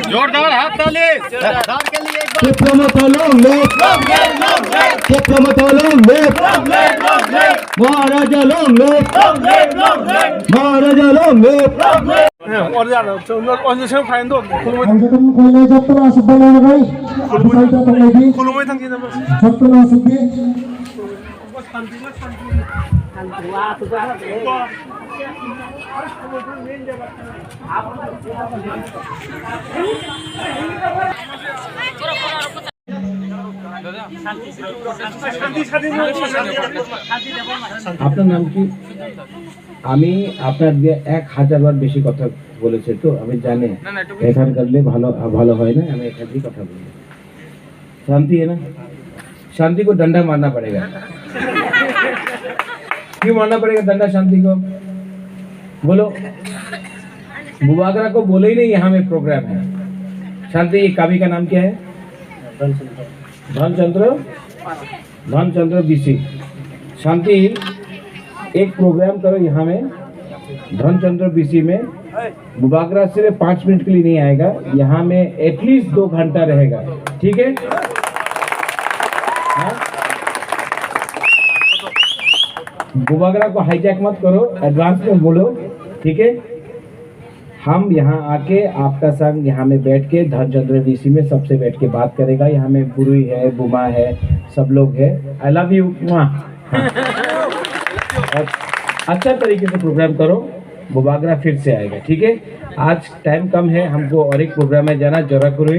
जोरदार हाथ ताली के लिए महाराजा लॉन्ग लिव महाराजा लॉन्ग लिव আপনার নাম কি? আমি আপনার দিয়ে 1000 বার বেশি কথা বলেছে তো আমি জানি এখান করলে ভালো ভালো হয় না আমি এখান থেকে কথা বলি शांति है ना शांति को डंडा मारना पड़ेगा क्यों मारना पड़ेगा डंडा शांति को बोलो बुबागरा को बोले ही नहीं यहाँ में प्रोग्राम है शांति कावी का नाम क्या है धनचंद्र बीसी शांति एक प्रोग्राम करो यहाँ में धनचंद्र बीसी में बुबागरा सिर्फ 5 मिनट के लिए नहीं आएगा यहाँ में एटलीस्ट 2 घंटा रहेगा ठीक है बुबागरा को हाईजैक मत करो एडवांस में बोलो ठीक है हम यहाँ आके आपका संग यहाँ में बैठ के धनचंद्र बीसी में सबसे बैठ के बात करेगा यहाँ में बुरुई है बुमा है सब लोग है आई लव यू अच्छा तरीके से प्रोग्राम करो बुबागरा फिर से आएगा ठीक है आज टाइम कम है हमको और एक प्रोग्राम है जाना जोराकुरुई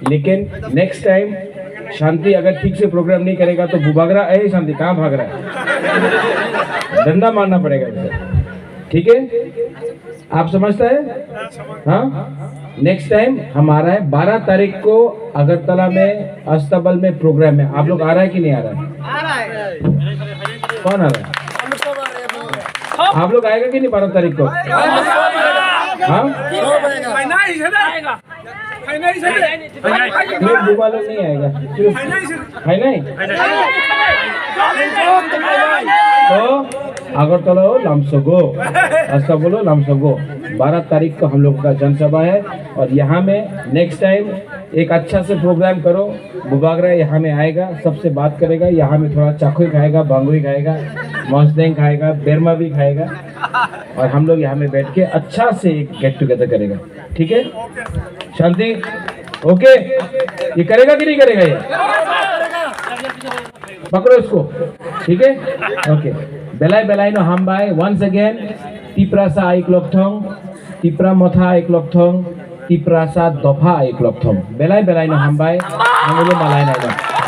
लेकिन नेक्स्ट टाइम शांति अगर ठीक से प्रोग्राम नहीं करेगा तो बुबागरा शांति कहाँ भाग रहा है डंडा मारना पड़ेगा ठीक है आप समझता है हाँ नेक्स्ट टाइम हमारा है 12 तारीख को अगरतला में अस्तबल में प्रोग्राम है आप लोग आ रहा है कि नहीं आ रहा है कौन आ रहा है आप लोग आएगा कि नहीं 12 तारीख को हाँ बुबा लोग नहीं आएगा है नहीं तो अगरतला लामसगो अस्तबलो लामसगो 12 तारीख को हम लोग का जनसभा है और यहाँ में नेक्स्ट टाइम एक अच्छा से प्रोग्राम करो बुबागरा यहाँ में आएगा सबसे बात करेगा यहाँ में थोड़ा चाकुई खाएगा बांगुई खाएगा मौसदेंग खाएगा बेरमा भी खाएगा और हम लोग यहाँ में बैठ के अच्छा से एक गेट टुगेदर करेगा ठीक है शांति ओके ये करेगा कि नहीं करेगा ये पकड़ो इसको ठीक है ओके बेलाई बेलाई नो हम बाय वंस अगेन तिप्रासा एक लोकथोंग तिप्रा मथा एक लोकथोंग तिप्रासा दफा एक लोकथोंग बेलाई बेलाई नो हम बाय हम लोग मलाई नहीं